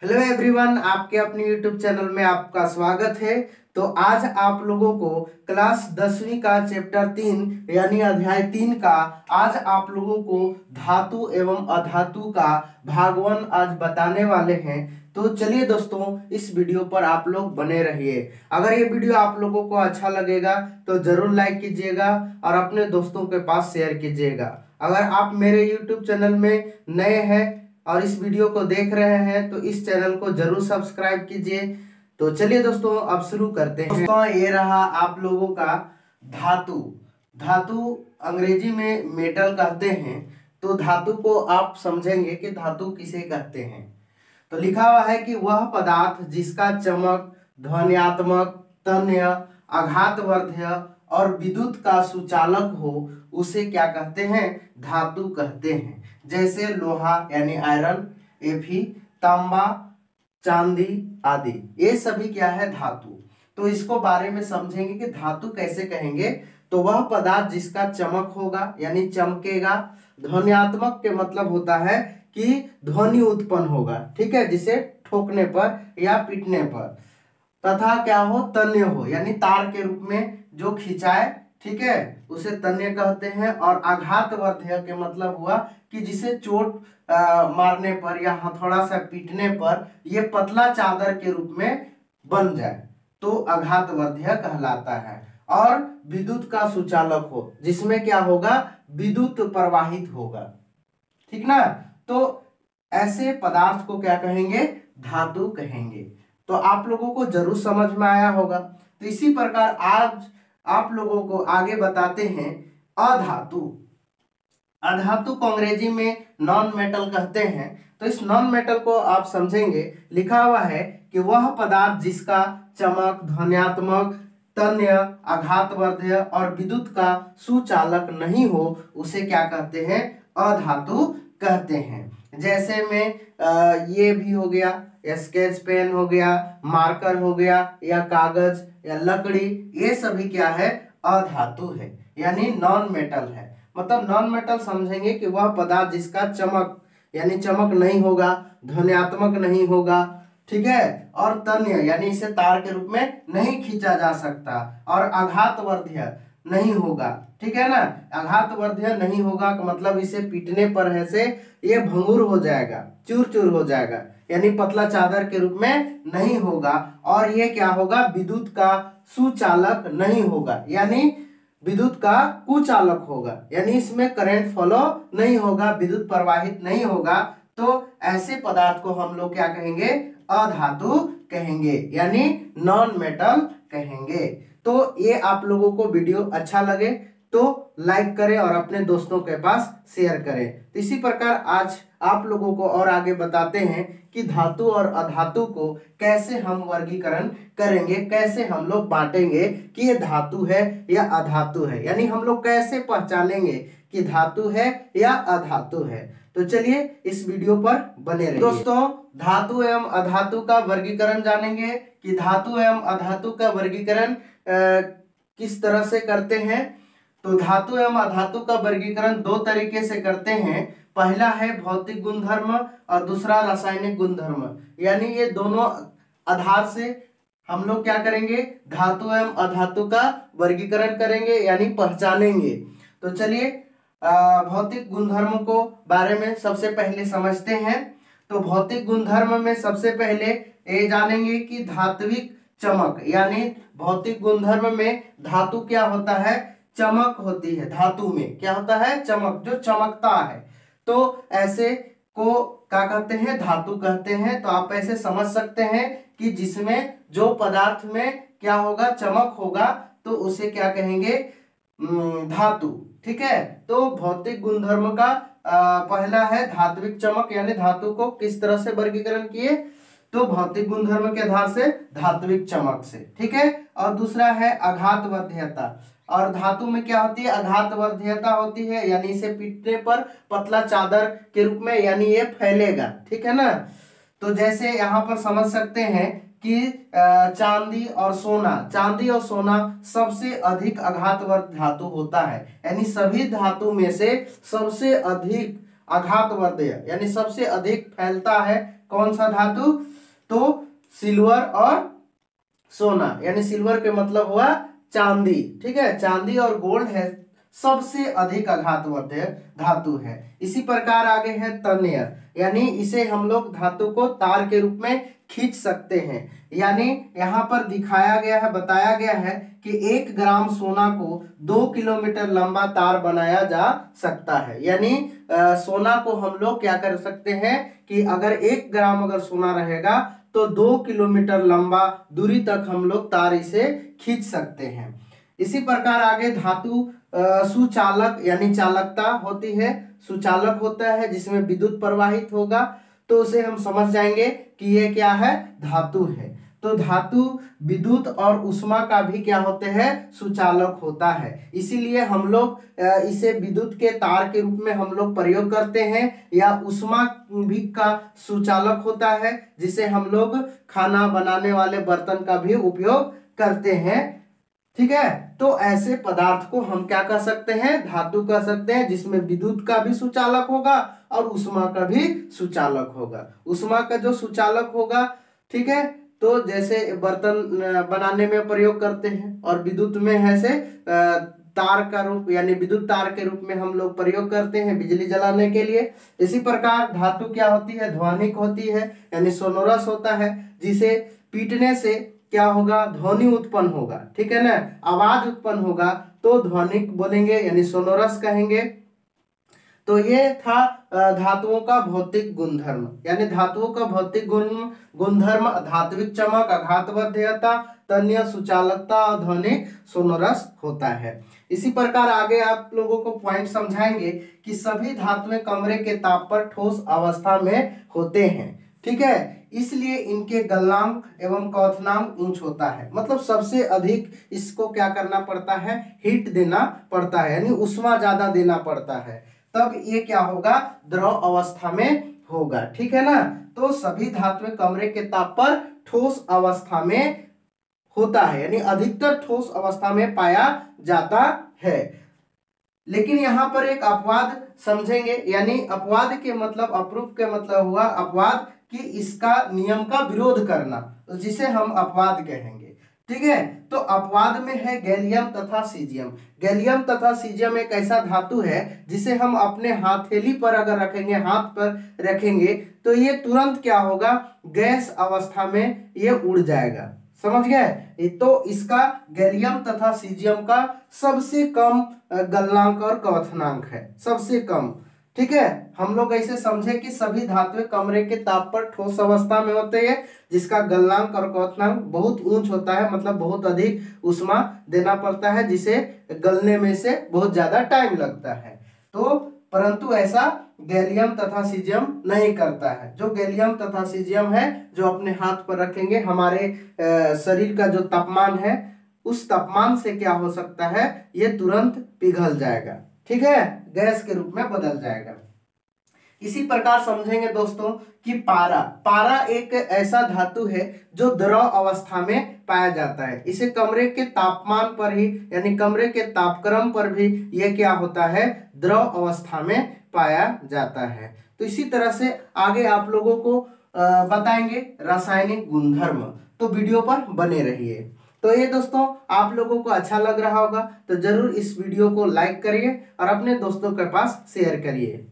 Hello everyone, आपके अपने YouTube channel में आपका स्वागत है। तो आज आप लोगों को क्लास 10वीं का चैप्टर 3 यानी अध्याय 3 का आज आप लोगों को धातु एवं अधातु का भाग 1 आज बताने वाले हैं। तो चलिए दोस्तों, इस वीडियो पर आप लोग बने रहिए। अगर ये वीडियो आप लोगों को अच्छा लगेगा तो जरूर लाइक कीजिएगा और अपने दोस्तों के पास शेयर कीजिएगा। अगर आप मेरे यूट्यूब चैनल में नए हैं और इस वीडियो को देख रहे हैं तो इस चैनल को जरूर सब्सक्राइब कीजिए। तो चलिए दोस्तों, अब शुरू करते हैं। दोस्तों, ये रहा आप लोगों का धातु। धातु अंग्रेजी में मेटल कहते हैं। तो धातु को आप समझेंगे कि धातु किसे कहते हैं। तो लिखा हुआ है कि वह पदार्थ जिसका चमक, ध्वन्यात्मक, तन्य, आघातवर्धक और विद्युत का सुचालक हो उसे क्या कहते हैं? धातु कहते हैं। जैसे लोहा यानी आयरन, एफी, तांबा, चांदी आदि, ये सभी क्या है? धातु। तो इसको बारे में समझेंगे कि धातु कैसे कहेंगे। तो वह पदार्थ जिसका चमक होगा यानी चमकेगा, ध्वन्यात्मक के मतलब होता है कि ध्वनि उत्पन्न होगा, ठीक है, जिसे ठोकने पर या पीटने पर, तथा क्या हो? तन्य हो यानी तार के रूप में जो खिंचाए, ठीक है, उसे तन्य कहते हैं। और आघातवर्धक के मतलब हुआ कि जिसे चोट मारने पर या हथौड़ा से पीटने पर ये पतला चादर के रूप में बन जाए तो आघातवर्धक कहलाता है। और विद्युत का सुचालक हो जिसमें क्या होगा? विद्युत प्रवाहित होगा, ठीक ना। तो ऐसे पदार्थ को क्या कहेंगे? धातु कहेंगे। तो आप लोगों को जरूर समझ में आया होगा। तो इसी प्रकार आज आप लोगों को आगे बताते हैं अधातु। अधातु को अंग्रेजी में नॉन मेटल कहते हैं। तो इस नॉन मेटल को आप समझेंगे। लिखा हुआ है कि वह पदार्थ जिसका चमक, ध्वन्यात्मक, तन्य, आघातवर्धक और विद्युत का सुचालक नहीं हो उसे क्या कहते हैं? अधातु कहते हैं। जैसे में ये भी हो गया, स्केच पेन हो गया, मार्कर हो गया, या कागज या लकड़ी, ये सभी क्या है? अधातु है यानी नॉन मेटल है। मतलब नॉन मेटल समझेंगे कि वह पदार्थ जिसका चमक यानी चमक नहीं होगा, ध्वन्यात्मक नहीं होगा, ठीक है, और तन्य यानी इसे तार के रूप में नहीं खींचा जा सकता, और आघातवर्धक नहीं होगा, ठीक है ना। आघातवर्धक नहीं होगा का मतलब इसे पीटने पर है से ये भंगुर हो जाएगा, चूर चूर हो जाएगा, यानी पतला चादर के रूप में नहीं होगा। और ये क्या होगा? विद्युत का सुचालक नहीं होगा यानी विद्युत का कुचालक होगा, यानी इसमें करंट फॉलो नहीं होगा, विद्युत प्रवाहित नहीं होगा। तो ऐसे पदार्थ को हम लोग क्या कहेंगे? अधातु कहेंगे यानी नॉन मेटल कहेंगे। तो ये आप लोगों को वीडियो अच्छा लगे तो लाइक करें और अपने दोस्तों के पास शेयर करें। तो इसी प्रकार आज आप लोगों को और आगे बताते हैं कि धातु और अधातु को कैसे हम वर्गीकरण करेंगे, कैसे हम लोग बांटेंगे कि ये धातु है या अधातु है, यानी हम लोग कैसे पहचानेंगे कि धातु है या अधातु है। तो चलिए इस वीडियो पर बने रहिए। दोस्तों, धातु एवं अधातु का वर्गीकरण जानेंगे कि धातु एवं अधातु का वर्गीकरण किस तरह से करते हैं। तो धातु एवं अधातु का वर्गीकरण दो तरीके से करते हैं। पहला है भौतिक गुणधर्म और दूसरा रासायनिक गुणधर्म, यानी ये दोनों आधार से हम लोग क्या करेंगे? धातु एवं अधातु का वर्गीकरण करेंगे यानी पहचानेंगे। तो चलिए भौतिक गुणधर्म को बारे में सबसे पहले समझते हैं। तो भौतिक गुणधर्म में सबसे पहले ये जानेंगे कि धात्विक चमक, यानी भौतिक गुणधर्म में धातु क्या होता है? चमक होती है। धातु में क्या होता है? चमक, जो चमकता है। तो ऐसे को क्या कहते हैं? धातु कहते हैं। तो आप ऐसे समझ सकते हैं कि जिसमें जो पदार्थ में क्या होगा? चमक होगा, तो उसे क्या कहेंगे? धातु, ठीक है। तो भौतिक गुणधर्म का पहला है धात्विक चमक, यानी धातु को किस तरह से वर्गीकरण किए? तो भौतिक गुणधर्म के आधार से धात्विक चमक से, ठीक है। और दूसरा है आघातवर्धकता। और धातु में क्या होती है? आघातवर्धकता होती है, यानी इसे पीटने पर पतला चादर के रूप में यानी ये फैलेगा, ठीक है ना। तो जैसे यहाँ पर समझ सकते हैं कि चांदी और सोना, चांदी और सोना सबसे अधिक आघातवर्धक धातु होता है, यानी सभी धातु में से सबसे अधिक आघातवर्धक यानी सबसे अधिक फैलता है, कौन सा धातु? तो सिल्वर और सोना, यानी सिल्वर के मतलब हुआ चांदी, ठीक है, चांदी और गोल्ड है सबसे अधिक आघातवर्धक धातु है। इसी प्रकार आगे है तन्य, यानी इसे हम लोग धातु को तार के रूप में खींच सकते हैं। यानी यहाँ पर दिखाया गया है, बताया गया है कि 1 ग्राम सोना को 2 किलोमीटर लंबा तार बनाया जा सकता है। यानी सोना को हम लोग क्या कर सकते हैं कि अगर 1 ग्राम अगर सोना रहेगा तो 2 किलोमीटर लंबा दूरी तक हम लोग तार इसे खींच सकते हैं। इसी प्रकार आगे धातु सुचालक यानी चालकता होती है, सुचालक होता है जिसमें विद्युत प्रवाहित होगा, तो उसे हम समझ जाएंगे कि ये क्या है? धातु है। तो धातु विद्युत और उष्मा का भी क्या होते हैं? सुचालक होता है। इसीलिए हम लोग इसे विद्युत के तार के रूप में हम लोग प्रयोग करते हैं, या उष्मा भी का सुचालक होता है जिसे हम लोग खाना बनाने वाले बर्तन का भी उपयोग करते हैं, ठीक है। तो ऐसे पदार्थ को हम क्या कह सकते हैं? धातु कह सकते हैं, जिसमें विद्युत का भी सुचालक होगा और उष्मा का भी सुचालक होगा। उष्मा का जो सुचालक होगा, ठीक है, तो जैसे बर्तन बनाने में प्रयोग करते हैं, और विद्युत में है से तार का रूप यानी विद्युत तार के रूप में हम लोग प्रयोग करते हैं बिजली जलाने के लिए। इसी प्रकार धातु क्या होती है? ध्वनिक होती है, यानी सोनोरस होता है, जिसे पीटने से क्या होगा? ध्वनि उत्पन्न होगा, ठीक है ना, आवाज उत्पन्न होगा, तो ध्वनिक बोलेंगे यानी सोनोरस कहेंगे। तो ये था धातुओं का भौतिक गुणधर्म, यानी धातुओं का भौतिक गुणधर्म धात्विक चमक, आघातवर्धकता, तन्य, सुचालकता और ध्वनिक सोनोरस होता है। इसी प्रकार आगे आप लोगों को पॉइंट समझाएंगे कि सभी धातुएं कमरे के ताप पर ठोस अवस्था में होते हैं, ठीक है, इसलिए इनके गलनांक एवं क्वथनांक उच्च होता है। मतलब सबसे अधिक इसको क्या करना पड़ता है? हीट देना पड़ता है, यानी उष्मा ज्यादा देना पड़ता है, तब ये क्या होगा? द्रव अवस्था में होगा, ठीक है ना। तो सभी धातुएं कमरे के ताप पर ठोस अवस्था में होता है, यानी अधिकतर ठोस अवस्था में पाया जाता है। लेकिन यहाँ पर एक अपवाद समझेंगे, यानी अपवाद के मतलब, अप्रूप के मतलब हुआ अपवाद, कि इसका नियम का विरोध करना, जिसे हम अपवाद कहेंगे, ठीक है। तो अपवाद में है गैलियम तथा सीजियम। गैलियम तथा सीजियम एक ऐसा धातु है जिसे हम अपने हथेली पर अगर रखेंगे, हाथ पर रखेंगे, तो ये तुरंत क्या होगा? गैस अवस्था में ये उड़ जाएगा, समझ गए। तो इसका गैलियम तथा सीजियम का सबसे कम गलनांक और क्वथनांक है, सबसे कम, ठीक है। हम लोग ऐसे समझे कि सभी धातुएं कमरे के ताप पर ठोस अवस्था में होते हैं, जिसका गलनांक और क्वथनांक बहुत ऊंच होता है, मतलब बहुत अधिक उष्मा देना पड़ता है, जिसे गलने में से बहुत ज्यादा टाइम लगता है। तो परंतु ऐसा गैलियम तथा सीजियम नहीं करता है। जो गैलियम तथा सीजियम है, जो अपने हाथ पर रखेंगे, हमारे शरीर का जो तापमान है, उस तापमान से क्या हो सकता है? ये तुरंत पिघल जाएगा, ठीक है, गैस के रूप में बदल जाएगा। इसी प्रकार समझेंगे दोस्तों कि पारा एक ऐसा धातु है जो द्रव अवस्था में पाया जाता है। इसे कमरे के तापमान पर ही, यानी कमरे के तापक्रम पर भी यह क्या होता है? द्रव अवस्था में पाया जाता है। तो इसी तरह से आगे आप लोगों को बताएंगे रासायनिक गुणधर्म, तो वीडियो पर बने रहिए। तो ये दोस्तों आप लोगों को अच्छा लग रहा होगा तो जरूर इस वीडियो को लाइक करिए और अपने दोस्तों के पास शेयर करिए।